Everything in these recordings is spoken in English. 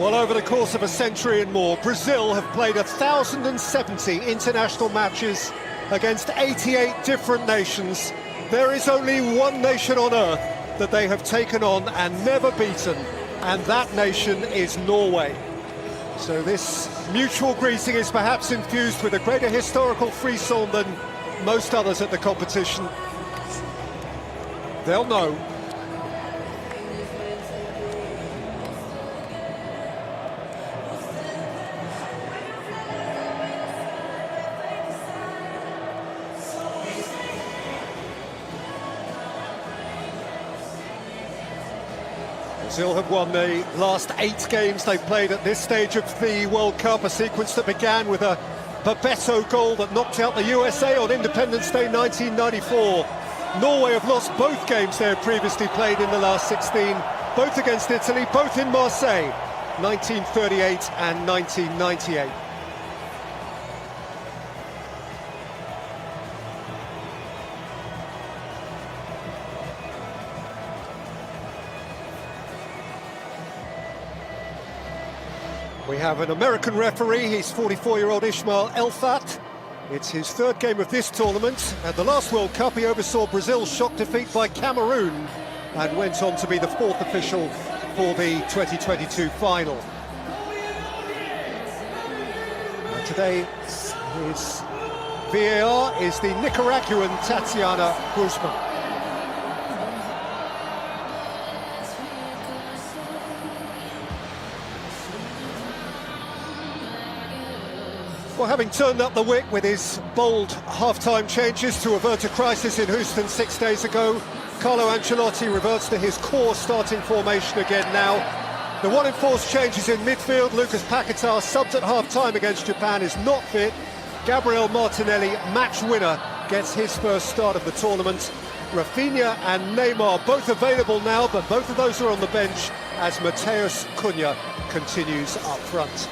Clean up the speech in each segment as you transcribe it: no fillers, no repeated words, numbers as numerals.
Well, over the course of a century and more, Brazil have played 1,070 international matches against 88 different nations. There is only one nation on earth that they have taken on and never beaten, and that nation is Norway. So this mutual greeting is perhaps infused with a greater historical frisson than most others at the competition. They'll know. Brazil have won the last 8 games they've played at this stage of the World Cup, a sequence that began with a Bebeto goal that knocked out the USA on Independence Day 1994. Norway have lost both games they have previously played in the last 16, both against Italy, both in Marseille, 1938 and 1998. We have an American referee, he's 44-year-old Ismail Elfat. It's his 3rd game of this tournament. At the last World Cup, he oversaw Brazil's shock defeat by Cameroon and went on to be the 4th official for the 2022 final. Today, his VAR is the Nicaraguan Tatiana Guzman. Well, having turned up the wick with his bold half-time changes to avert a crisis in Houston 6 days ago, Carlo Ancelotti reverts to his core starting formation again now. The one enforced changes in midfield. Lucas Paquetá, subbed at half-time against Japan, is not fit. Gabriel Martinelli, match winner, gets his first start of the tournament. Rafinha and Neymar both available now, but both of those are on the bench as Matheus Cunha continues up front.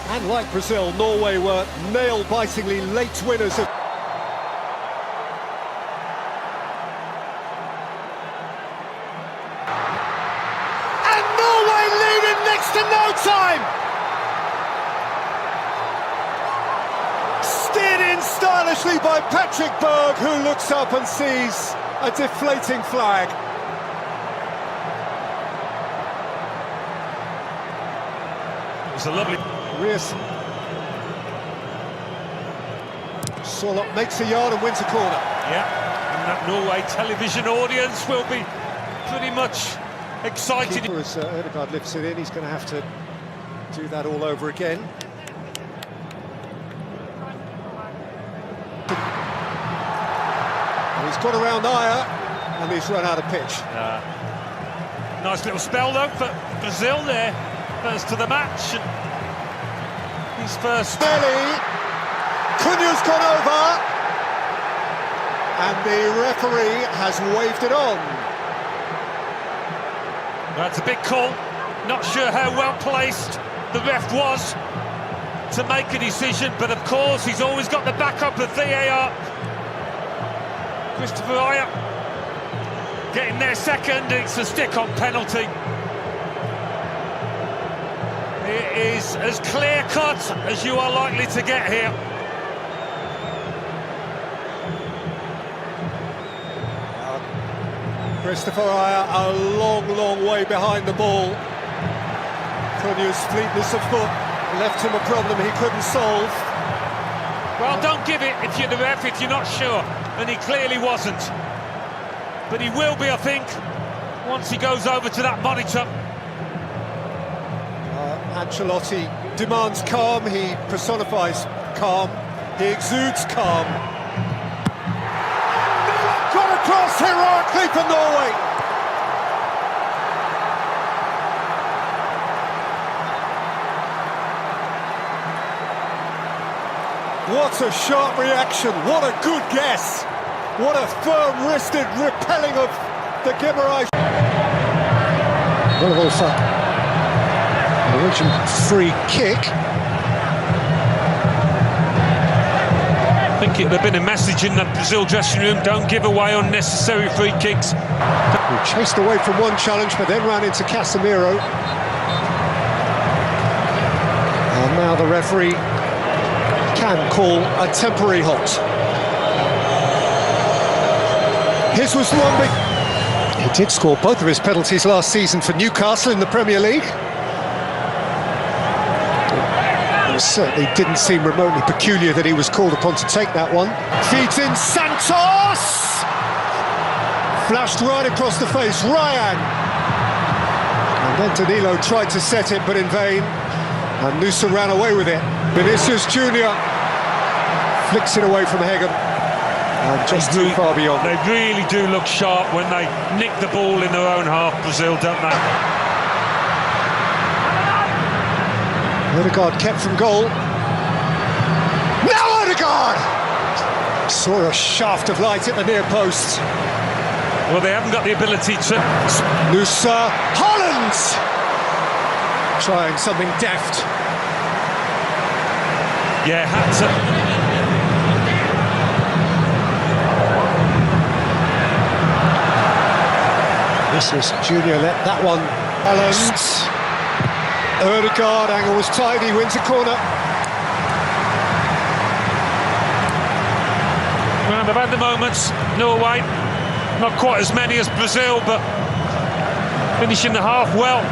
And like Brazil, Norway were nail-bitingly late winners of... And Norway lead in next to no time! Steered in stylishly by Patrick Berg, who looks up and sees a deflating flag. It was a lovely... Solot makes a yard and wins a corner. Yeah, and that Norway television audience will be pretty much excited. Keeper, as Ødegaard lifts it in, he's going to have to do that all over again. And he's got around Ayer, and he's run out of pitch. Nice little spell though for Brazil there, first to the match. His first. Belly, Cunha's gone over, and the referee has waved it on. That's a big call. Not sure how well placed the ref was to make a decision, but of course he's always got the backup of VAR. Christopher Ayer getting their second. It's a stick-on penalty. It is as clear-cut as you are likely to get here. Christopher Ayer a long way behind the ball. Cunha's fleetness of foot left him a problem he couldn't solve. Well, don't give it if you're the ref, if you're not sure, and he clearly wasn't. But he will be, I think, once he goes over to that monitor. Ancelotti demands calm, he personifies calm, he exudes calm. Got across heroically for Norway! What a sharp reaction, what a good guess! What a firm-wristed repelling of the Guimarães. Norwegian free kick. think it would have been a message in the Brazil dressing room: don't give away unnecessary free kicks. He chased away from one challenge, but then ran into Casemiro. And now the referee can call a temporary halt. His was the one big... He did score both of his penalties last season for Newcastle in the Premier League. It certainly didn't seem remotely peculiar that he was called upon to take that one. Feeds in Santos! Flashed right across the face, Ryan! And then Danilo tried to set it, but in vain. And Nusa ran away with it. Vinicius Junior flicks it away from Hegem. And just too far beyond. They really do look sharp when they nick the ball in their own half, Brazil, don't they? Odegaard kept from goal. Now Odegaard! Saw a shaft of light at the near post. Well, they haven't got the ability to... Nusa, Holland! Trying something deft. Yeah, had to... This was Junior, let that one balance. Odegaard, angle was tidy, wins a corner. Well, they've had the moments, Norway, not quite as many as Brazil, but finishing the half well.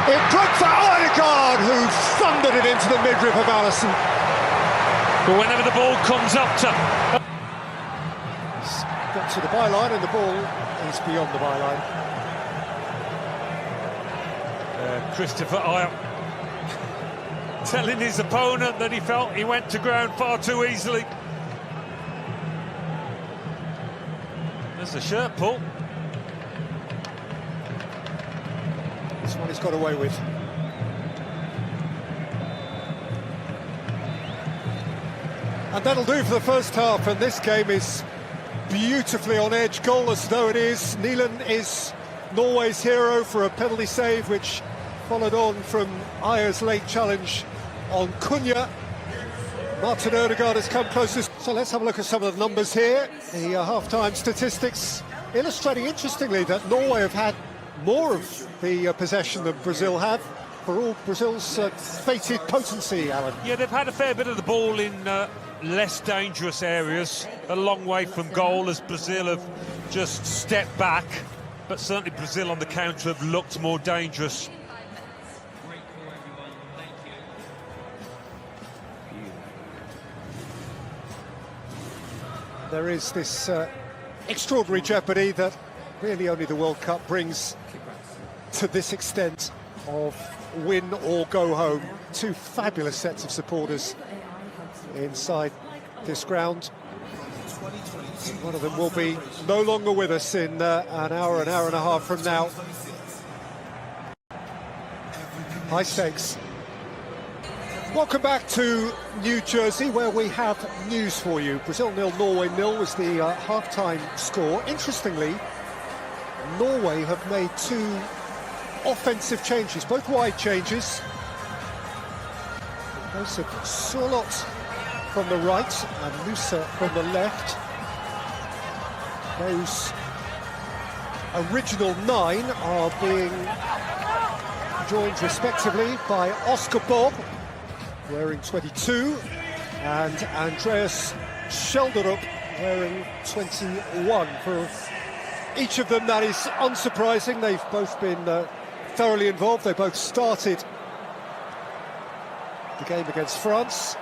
It broke for Odegaard, who thundered it into the midriff of Alisson. But whenever the ball comes up to... He's got to the byline and the ball is beyond the byline. Christopher Ayer telling his opponent that he felt he went to ground far too easily. There's the shirt pull. This one he's got away with. And that'll do for the first half, and this game is beautifully on edge, goalless though it is. Neelan is Norway's hero for a penalty save, which followed on from Ayer's late challenge on Cunha. Martin Odegaard has come closest. So let's have a look at some of the numbers here. The half-time statistics illustrating interestingly that Norway have had more of the possession than Brazil have, for all Brazil's fated potency, Alan. Yeah, they've had a fair bit of the ball in less dangerous areas, a long way from goal, as Brazil have just stepped back. But certainly Brazil on the counter have looked more dangerous. There is this extraordinary jeopardy that really only the World Cup brings to this extent of win or go home. Two fabulous sets of supporters inside this ground. One of them will be no longer with us in an hour and a half from now. High stakes. Welcome back to New Jersey, where we have news for you. Brazil 0, Norway 0 was the half-time score. Interestingly, Norway have made two offensive changes, both wide changes. Those of Surlot from the right and Nusa from the left. Those original 9 are being joined respectively by Oscar Bob, wearing 22, and Andreas Schelderup, wearing 21. For each of them, that is unsurprising. They've both been thoroughly involved. They both started the game against France.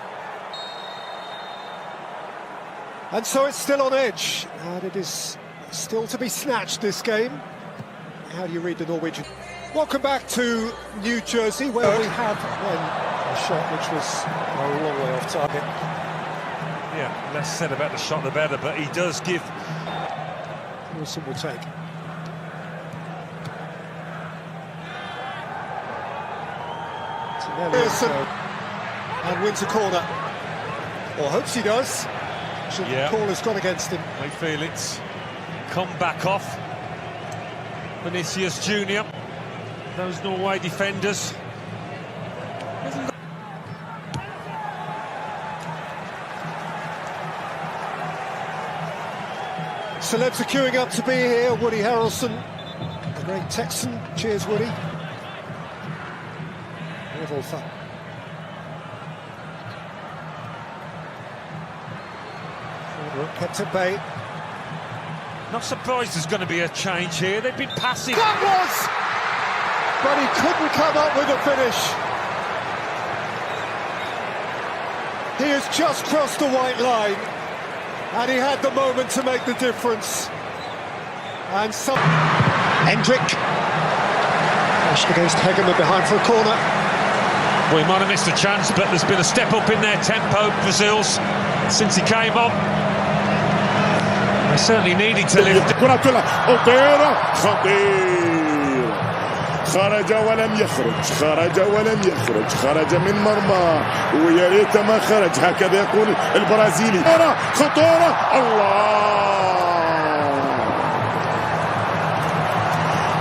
And so it's still on edge, and it is still to be snatched, this game. How do you read the Norwegian? Welcome back to New Jersey, where we have a shot which was a long way off target. Yeah, less said about the shot the better, but he does give... Wilson will take. Wilson, and wins a corner. Or hopes he does. The call has gone against him. They feel it's come back off. Vinicius Junior. Those Norway defenders. Celebs are queuing up to be here. Woody Harrelson, the great Texan. Cheers, Woody. Kept at bay. Not surprised there's going to be a change here. They've been passing. That was! But he couldn't come up with a finish. He has just crossed the white line, and he had the moment to make the difference. And some... Hendrick. Pushed against Hegeman behind for a corner. Well, he might have missed a chance, but there's been a step up in their tempo, Brazil's, since he came on. They certainly needed to lift. كرة خطيرة خطير، خرج ولم يخرج، خرج ولم يخرج، خرج من مرمى ويا ريت ما خرج، هكذا يقول البرازيلي. خطورة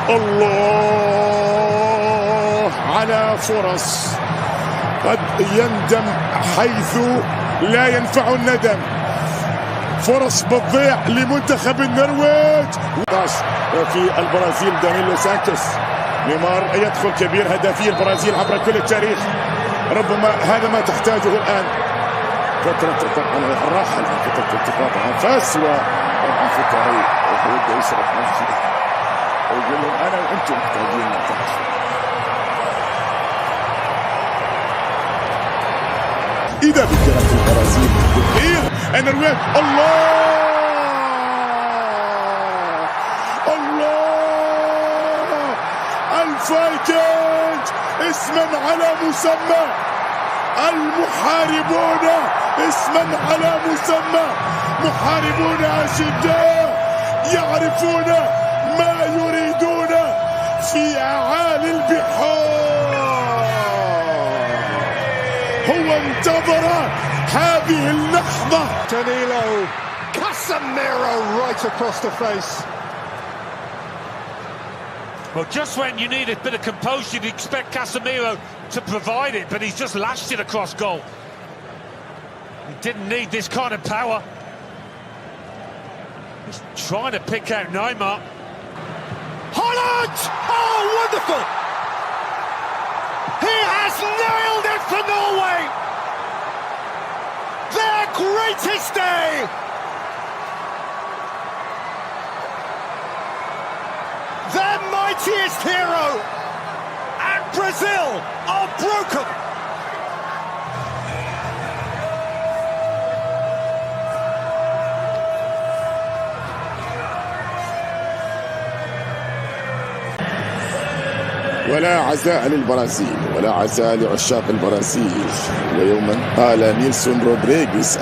الله على فرص قد يندم حيث لا ينفع الندم. فرص بتضيع لمنتخب النرويج. في البرازيل دانيلو سانتوس. نيمار يدخل كبير هدافي البرازيل عبر كل التاريخ، ربما هذا ما تحتاجه الآن. فترة طبعا الراحل عن فترة التقاط أنفاس وطبعا فترة يبدأ يشرب نفسه ويقول لهم أنا وأنتم محتاجين نتعاش. إذا بكرة البرازيل كثير النرويج. الله الفايكنج اسما على مسمى، المحاربون اسما على مسمى، محاربون أشداء يعرفون ما يريدون في أعالي البحار. هو انتظر هذه اللحظة. Danilo, Casemiro right across the face. Well, just when you need a bit of composure, you'd expect Casemiro to provide it, but he's just lashed it across goal. He didn't need this kind of power. He's trying to pick out Neymar. Holland! Oh, wonderful! He has nailed it for Norway! Their greatest day! Their mightiest hero! And Brazil are broken! ولا عزاء للبرازيل، ولا عزاء لعشاق البرازيل. ويوما قال نيلسون رودريغيز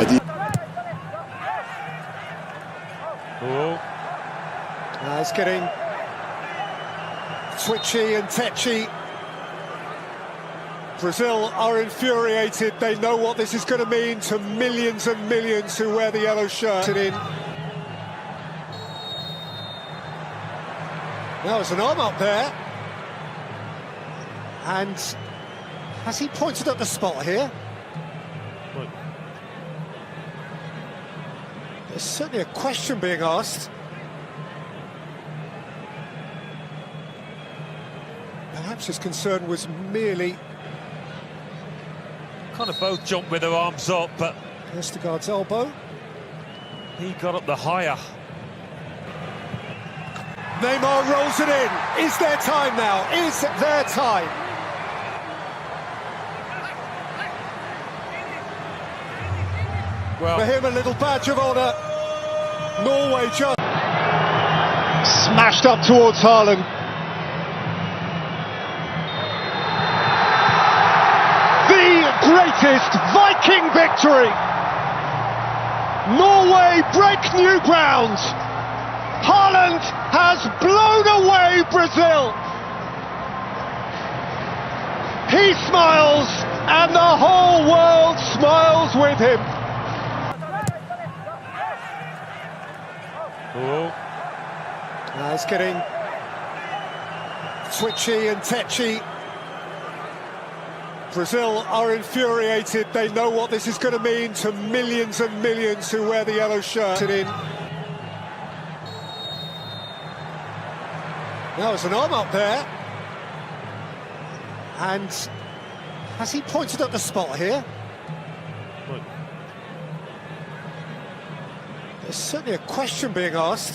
It's getting twitchy and tetchy. Brazil are infuriated. They know what this is going to mean to millions and millions who wear the yellow shirt. Now there's an arm up there. And has he pointed at the spot here? Look. There's certainly a question being asked. Perhaps his concern was merely... Kind of both jumped with their arms up, but Vestergaard's elbow. he got up the higher. Neymar rolls it in. Is there time now? Is there time? Well, For him, a little badge of honour. Norway just smashed up towards Haaland. The greatest Viking victory. Norway break new ground. Haaland has blown away Brazil. He smiles, and the whole world smiles with him. It's getting twitchy and tetchy. Brazil are infuriated. They know what this is going to mean to millions and millions who wear the yellow shirt. Now there's an arm up there. And has he pointed at the spot here? There's certainly a question being asked.